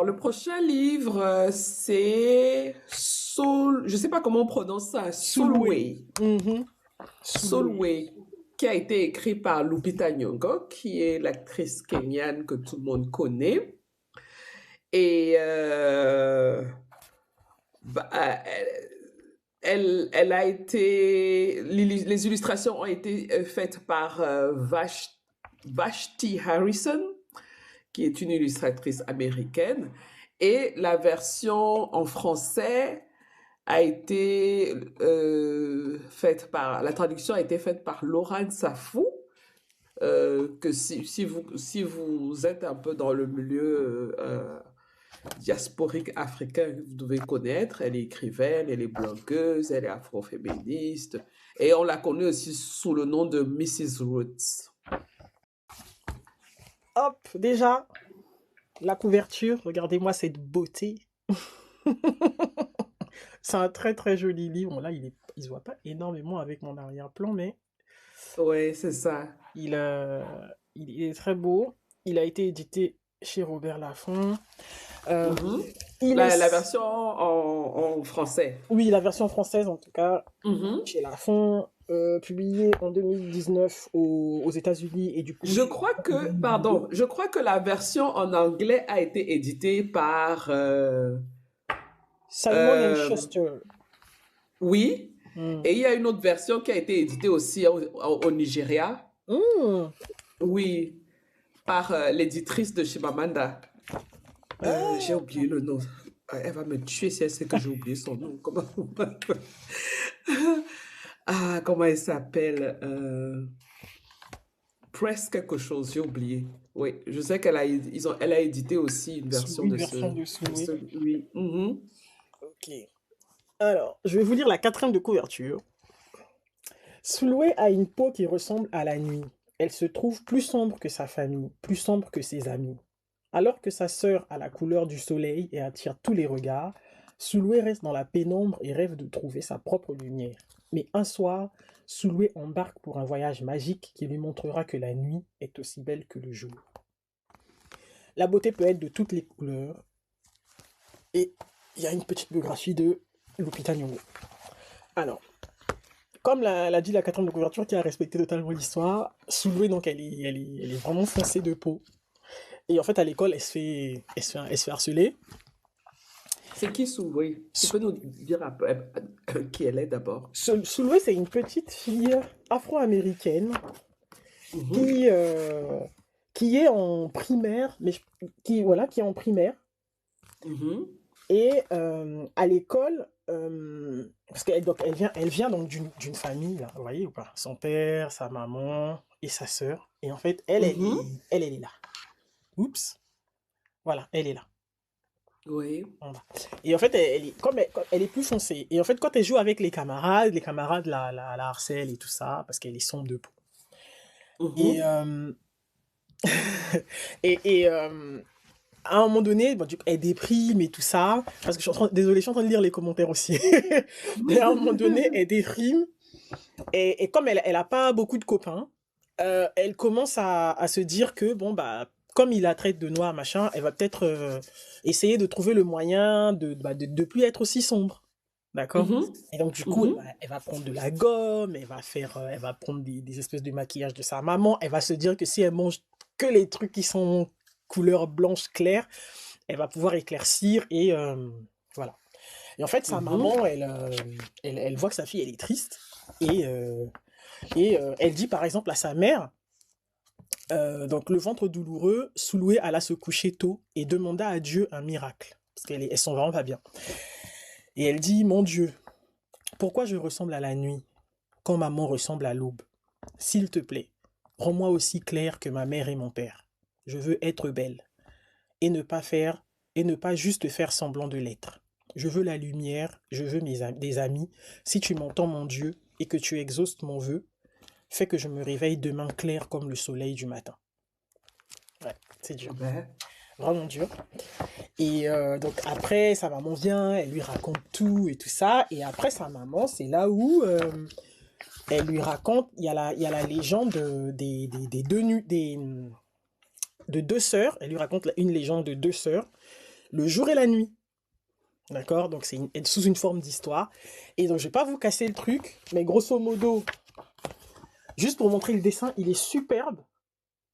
Alors, le prochain livre, c'est Soul, je sais pas comment on prononce ça, Sulwe. Soulway. Mhm. Sulwe. Soulway, qui a été écrit par Lupita Nyong'o, qui est l'actrice kenyane que tout le monde connaît. Et bah, elle a été, les illustrations ont été faites par Vashti Harrison, qui est une illustratrice américaine. Et la version en français a été la traduction a été faite par Laurent Safou, que si vous êtes un peu dans le milieu diasporique africain, vous devez connaître. Elle est écrivaine, elle est blogueuse, elle est afroféministe. Et on la connaît aussi sous le nom de Mrs. Roots. Hop, déjà, la couverture, regardez-moi cette beauté. C'est un très très joli livre. Bon, là, il se voit pas énormément avec mon arrière-plan, mais Oui, c'est ça. il, euh, il est très beau. Il a été édité chez Robert Laffont. Euh, Mhm. il La est... version en français. Oui, la version française, en tout cas, Mhm. chez Laffont, publié en 2019 aux États-Unis et du coup Je chez crois que, Vidéo. pardon, je crois que la version en anglais a été éditée par, Simon and euh, Schuster. oui, Hmm. et il y a une autre version qui a été éditée aussi au Nigeria, Hmm. oui, par l'éditrice de Chimamanda. J'ai Ah, oublié le nom. Elle va me tuer si elle sait que j'ai oublié son nom. Comment elle s'appelle? Press quelque chose, j'ai oublié. Oui, je sais elle a édité aussi une version une version de de Souhait. ce, oui. Mhm. Ok. Alors, je vais vous lire la quatrième de couverture. Souloué a une peau qui ressemble à la nuit. Elle se trouve plus sombre que sa famille, plus sombre que ses amis. Alors que sa sœur a la couleur du soleil et attire tous les regards, Souloué reste dans la pénombre et rêve de trouver sa propre lumière. Mais un soir, Souloué embarque pour un voyage magique qui lui montrera que la nuit est aussi belle que le jour. La beauté peut être de toutes les couleurs et il y a une petite biographie de Lupita Nyong'o. Alors, comme l'a dit la quatrième de couverture qui a respecté totalement l'histoire, Souloué, donc elle est vraiment foncée de peau. Et en fait, à l'école, elle se fait harceler. C'est qui Soulway? Tu peux nous dire un peu qui elle est d'abord? Souloué, c'est une petite fille afro-américaine Mhm. qui, qui est en primaire, voilà, qui est en primaire. Mhm. Et à l'école, parce elle vient donc d'une famille, là, vous voyez ou pas? Son père, sa maman et sa sœur. Et en fait, Mhm. elle est là. Oups, voilà, elle est là. Oui. Voilà. Et en fait, comme elle est plus foncée. Et en fait, quand elle joue avec les camarades la harcèlent et tout ça, parce qu'elle est sombre de peau. Et, Mhm. euh, et à un moment donné, bon, elle déprime et tout ça. Parce que désolé, je suis en train de lire les commentaires aussi. Et à un moment donné, elle déprime. Et comme elle a pas beaucoup de copains, elle commence à se dire que, bon, bah, comme il la traite de noir, machin, elle va peut-être essayer de trouver le moyen de plus être aussi sombre. D'accord? Mhm. Et donc, du coup, Mhm. elle va prendre de la gomme, elle va prendre des espèces de maquillage de sa maman. Elle va se dire que si elle mange que les trucs qui sont couleur blanche claire, elle va pouvoir éclaircir et voilà. Et en fait, sa Mhm. maman, elle voit que sa fille, elle est triste. Et, elle dit par exemple à sa mère, donc le ventre douloureux, Souloué alla se coucher tôt et demanda à Dieu un miracle. Parce qu'elles sont vraiment pas bien. Et elle dit, mon Dieu, pourquoi je ressemble à la nuit quand maman ressemble à l'aube? S'il te plaît, rends-moi aussi clair que ma mère et mon père. Je veux être belle et ne pas faire et ne pas juste faire semblant de l'être. Je veux la lumière, je veux des amis. Si tu m'entends, mon Dieu, et que tu exauces mon vœu, fais que je me réveille demain clair comme le soleil du matin. Ouais, c'est dur. Ben, Vraiment dur. Et donc après, sa maman vient, elle lui raconte tout et tout ça. Et après, sa maman, c'est là où elle lui raconte, il y a la légende de deux sœurs. Elle lui raconte une légende de deux sœurs. le jour et la nuit. D'accord? Donc c'est sous une forme d'histoire. Et donc je vais pas vous casser le truc, mais grosso modo, juste pour montrer le dessin, il est superbe.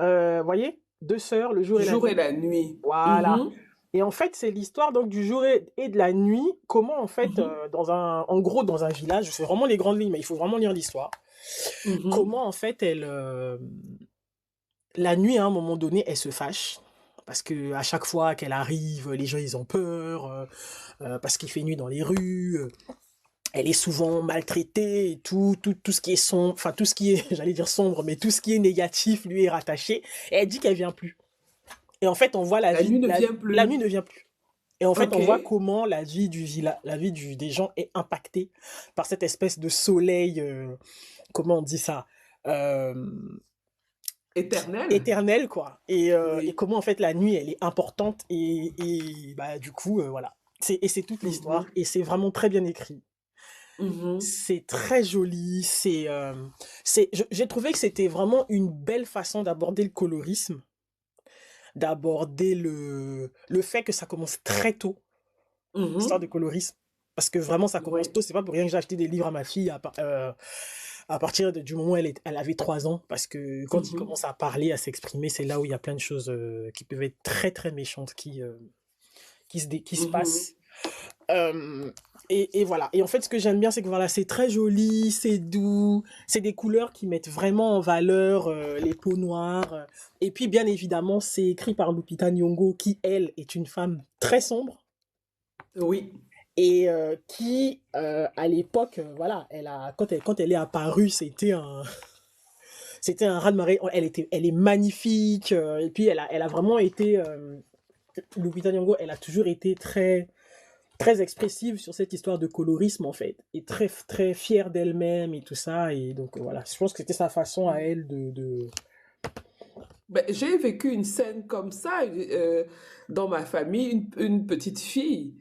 Voyez? Deux sœurs, le jour et la Jour et nuit. la nuit. Voilà. Mhm, Et en fait, c'est l'histoire donc du jour et de la nuit. Comment en fait, mhm, en gros, dans un village, c'est vraiment les grandes lignes, mais il faut vraiment lire l'histoire. mhm. Comment en fait, la nuit, à un moment donné, elle se fâche. Parce que à chaque fois qu'elle arrive, les gens ils ont peur, parce qu'il fait nuit dans les rues. Elle est souvent maltraitée, et tout ce qui est sombre, enfin tout ce qui est, j'allais dire sombre, mais tout ce qui est négatif lui est rattaché. Et elle dit qu'elle vient plus. Et en fait, on voit La nuit ne vient la nuit plus. ne vient plus. Et en fait, Ok. on voit comment la vie des gens est impactée par cette espèce de soleil, comment on dit ça, euh, Éternel. éternel, quoi. Et Oui. comment, en fait, la nuit, elle est importante. Bah, du coup, voilà. Et c'est toute l'histoire. Mhm, Et c'est vraiment très bien écrit. mhm. C'est très joli. J'ai trouvé que c'était vraiment une belle façon d'aborder le colorisme, d'aborder le fait que ça commence très tôt, l'histoire de Mhm. colorisme. Parce que vraiment, ça commence Oui. tôt. C'est pas pour rien que j'ai acheté des livres à ma fille à partir du moment où elle avait 3 ans. Parce que quand il Mhm. commence à parler, à s'exprimer, c'est là où il y a plein de choses qui peuvent être très, très méchantes qui se Mhm. passent. Euh, et voilà. Et en fait, ce que j'aime bien, c'est que voilà, c'est très joli, c'est doux, c'est des couleurs qui mettent vraiment en valeur les peaux noires. Et puis, bien évidemment, c'est écrit par Lupita Nyong'o, qui, elle, est une femme très sombre Oui. et qui, à l'époque, voilà, quand elle est apparue, c'était un raz-de-marée. Elle est magnifique. Et puis, elle a vraiment été, Lupita Nyong'o, elle a toujours été très expressive sur cette histoire de colorisme en fait et très très fière d'elle-même et tout ça et donc voilà je pense que c'était sa façon à elle de... Ben, j'ai vécu une scène comme ça dans ma famille, une petite fille.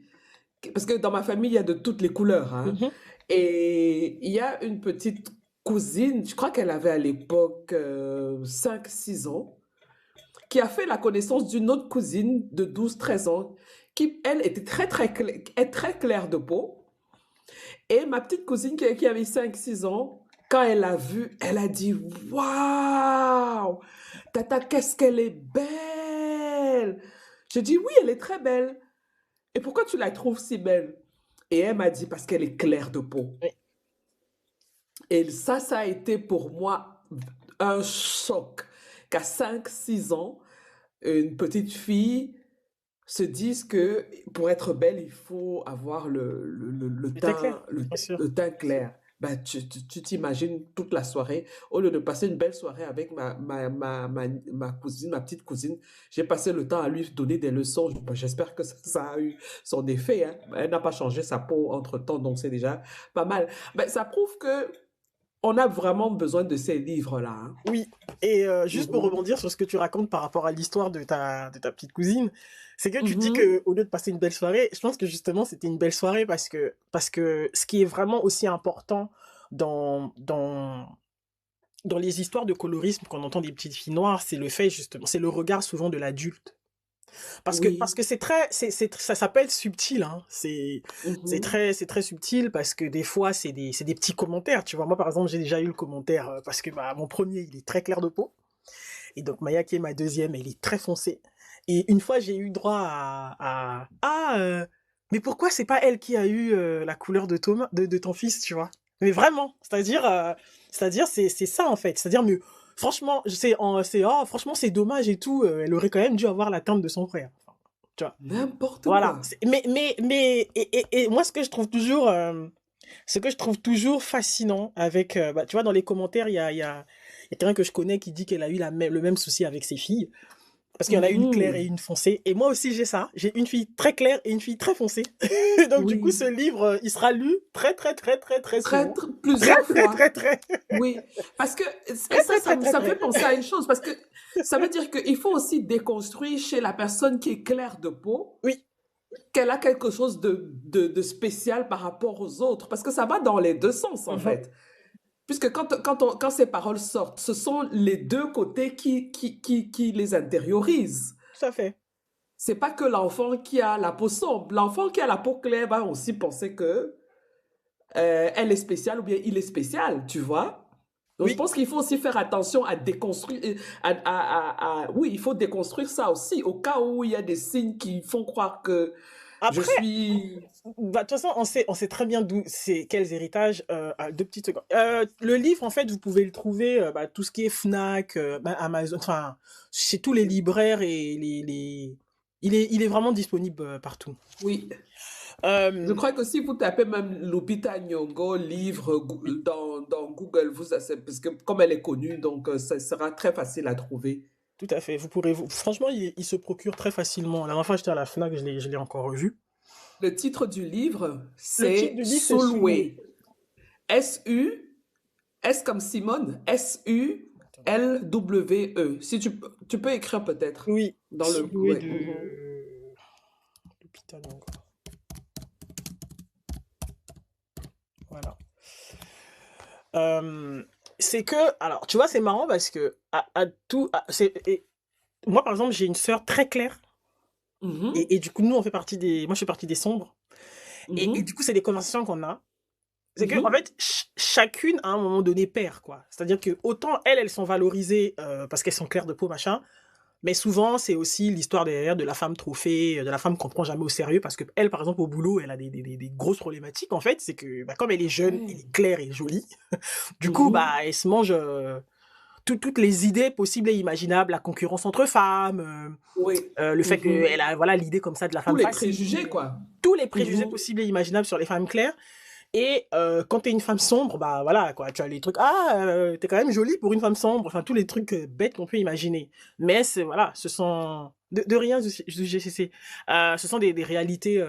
Parce que dans ma famille, il y a de toutes les couleurs, hein. Mhm, Et il y a une petite cousine, je crois qu'elle avait à l'époque 5-6 ans, qui a fait la connaissance d'une autre cousine de 12-13 ans, qui, elle, était très claire de peau. Et ma petite cousine qui avait 5-6 ans, quand elle l'a vue, elle a dit: Waouh! Tata, qu'est-ce qu'elle est belle! Je dis: Oui, elle est très belle. Et pourquoi tu la trouves si belle? Et elle m'a dit: Parce qu'elle est claire de peau. oui, Et ça a été pour moi un choc qu'à 5-6 ans, une petite fille se dise que pour être belle, il faut avoir c'était clair bien sûr. le teint clair. Ben, tu t'imagines toute la soirée, au lieu de passer une belle soirée avec ma cousine, ma petite cousine, j'ai passé le temps à lui donner des leçons. Ben, j'espère que ça a eu son effet, hein. Elle n'a pas changé sa peau entre-temps, donc c'est déjà pas mal. Ben, ça prouve que on a vraiment besoin de ces livres-là, hein. Oui, et juste pour Mhm. rebondir sur ce que tu racontes par rapport à l'histoire de ta petite cousine, c'est que tu dis Mhm. que au lieu de passer une belle soirée, je pense que justement c'était une belle soirée parce que ce qui est vraiment aussi important dans dans les histoires de colorisme qu'on entend des petites filles noires, c'est le fait justement, c'est le regard souvent de l'adulte. Parce Oui. que ça peut être subtil, hein. Mhm. C'est très subtil parce que des fois, c'est des petits commentaires. Tu vois, moi, par exemple, j'ai déjà eu le commentaire parce que bah, mon premier, il est très clair de peau. Et donc, Maya, qui est ma deuxième, elle est très foncée. Et une fois, j'ai eu droit mais pourquoi c'est pas elle qui a eu la couleur de de ton fils, tu vois? Mais vraiment, c'est-à-dire, c'est ça, en fait. C'est-à-dire, mais franchement, oh, franchement, c'est dommage et tout. Elle aurait quand même dû avoir la teinte de son frère. Enfin, tu vois. N'importe Voilà. quoi. Et moi, ce que je trouve toujours fascinant avec, bah, tu vois, dans les commentaires, il y a quelqu'un que je connais qui dit qu'elle a eu le même souci avec ses filles. Parce qu'il y en a une claire et Mhm. une foncée. Et moi aussi, j'ai ça. J'ai une fille très claire et une fille très foncée. Donc, du coup, ce Oui. livre, il sera lu très, très, très, très, très souvent. Très, Plusieurs très, fois. très, très, Oui. Parce que très, très, très, très, ça me fait très. penser à une chose. Parce que ça veut dire qu'il faut aussi déconstruire chez la personne qui est claire de peau Oui. qu'elle a quelque chose de spécial par rapport aux autres. Parce que ça va dans les deux sens, en Mhm. fait. Puisque quand ces paroles sortent, ce sont les deux côtés qui les intériorisent. Tout à fait. c'est pas que l'enfant qui a la peau sombre. L'enfant qui a la peau claire va aussi penser que elle est spéciale ou bien il est spécial, tu vois. Donc, je Oui. pense qu'il faut aussi faire attention à déconstruire, oui, il faut déconstruire ça aussi, au cas où il y a des signes qui font croire que je Après, suis... bah, de toute façon, on sait très bien d'où c'est, quels héritages. Deux petites secondes. Le livre, en fait, vous pouvez le trouver, bah, tout ce qui est Fnac, bah, Amazon, enfin, chez tous les libraires et il est vraiment disponible partout. Oui, je Euh, crois que si vous tapez même Lupita Nyong'o livre dans Google, parce que comme elle est connue, donc ça sera très facile à trouver. Tout à fait. Franchement, il se procure très facilement. La dernière fois, j'étais à la Fnac, je l'ai encore revu. Le titre du livre, Le titre c'est du livre, c'est Sulwe. Sulwe. S-U, S comme Simone, S-U-L-W-E. Si tu peux écrire peut-être Oui, dans le... Sulwe Ouais. de l'hôpital encore. Voilà. Euh, c'est que, alors, tu vois, c'est marrant parce que moi, par exemple, j'ai une sœur très claire Mhm, et du coup, nous, moi, je fais partie des sombres et du mhm, coup, c'est des conversations qu'on a. C'est que, en mhm, fait, chacune, à un moment donné, perd, quoi. C'est-à-dire que autant elles sont valorisées parce qu'elles sont claires de peau, machin, mais souvent, c'est aussi l'histoire derrière de la femme trophée, de la femme qu'on prend jamais au sérieux, parce que elle, par exemple, au boulot, elle a des grosses problématiques, en fait. C'est que, bah, comme elle est jeune, elle ouais, est claire et jolie, du coup, mhm, bah, elle se mange toutes les idées possibles et imaginables, la concurrence entre femmes, oui, le fait mhm. qu'elle a, voilà, l'idée comme ça de la Tous femme les facile, préjugés, quoi. tous les préjugés Mhm, possibles et imaginables sur les femmes claires. Et quand t'es une femme sombre, bah voilà, quoi, tu as les trucs, t'es quand même jolie pour une femme sombre, enfin tous les trucs bêtes qu'on peut imaginer. Mais c'est, voilà, ce sont, de rien, GCC, ce sont des réalités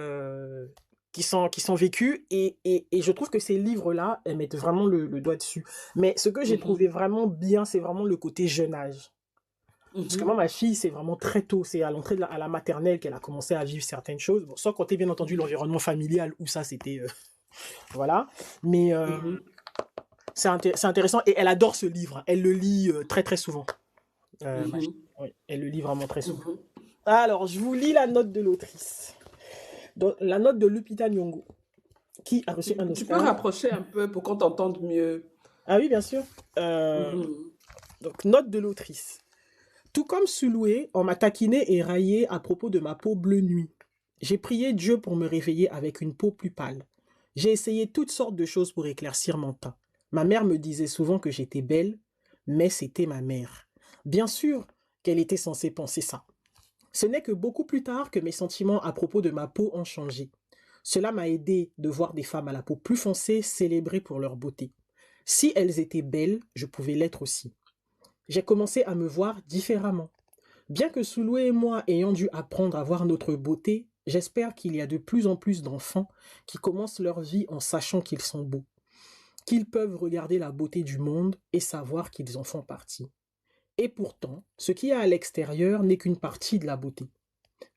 qui sont vécues et je trouve que ces livres-là, elles mettent vraiment le doigt dessus. Mais ce que j'ai trouvé mhm, vraiment bien, c'est vraiment le côté jeune âge. Parce que moi, mhm, ma fille, c'est vraiment très tôt, c'est à l'entrée à la maternelle qu'elle a commencé à vivre certaines choses. Bon, sans compter bien entendu l'environnement familial où ça c'était voilà. Mais mhm. c'est intéressant et elle adore ce livre. Elle le lit très très souvent. Ma fille. Mhm, Oui, elle le lit vraiment très souvent. mhm. Alors, je vous lis la note de l'autrice. Donc, la note de Lupita Nyong'o, qui a reçu un Tu peux Oscar. rapprocher un peu pour qu'on t'entende mieux. Ah oui, bien sûr. Euh, Mhm. donc, note de l'autrice. Tout comme Sulwe, on m'a taquiné et raillé à propos de ma peau bleue nuit. J'ai prié Dieu pour me réveiller avec une peau plus pâle. J'ai essayé toutes sortes de choses pour éclaircir mon teint. Ma mère me disait souvent que j'étais belle, mais c'était ma mère. Bien sûr qu'elle était censée penser ça. Ce n'est que beaucoup plus tard que mes sentiments à propos de ma peau ont changé. Cela m'a aidé de voir des femmes à la peau plus foncée célébrées pour leur beauté. Si elles étaient belles, je pouvais l'être aussi. J'ai commencé à me voir différemment. Bien que Souloué et moi ayons dû apprendre à voir notre beauté, j'espère qu'il y a de plus en plus d'enfants qui commencent leur vie en sachant qu'ils sont beaux, qu'ils peuvent regarder la beauté du monde et savoir qu'ils en font partie. Et pourtant, ce qui est à l'extérieur n'est qu'une partie de la beauté.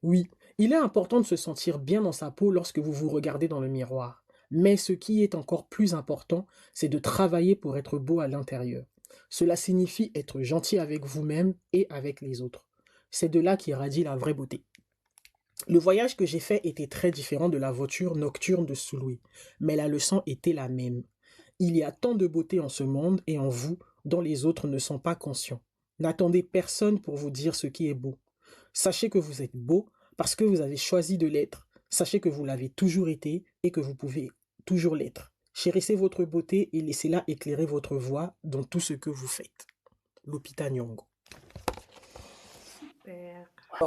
Oui, il est important de se sentir bien dans sa peau lorsque vous vous regardez dans le miroir. Mais ce qui est encore plus important, c'est de travailler pour être beau à l'intérieur. Cela signifie être gentil avec vous-même et avec les autres. C'est de là qu'irradie la vraie beauté. Le voyage que j'ai fait était très différent de la voiture nocturne de Souloué, mais la leçon était la même. Il y a tant de beauté en ce monde et en vous dont les autres ne sont pas conscients. N'attendez personne pour vous dire ce qui est beau. Sachez que vous êtes beau parce que vous avez choisi de l'être. Sachez que vous l'avez toujours été et que vous pouvez toujours l'être. Chérissez votre beauté et laissez-la éclairer votre voie dans tout ce que vous faites. Lupita Nyong'o. Super.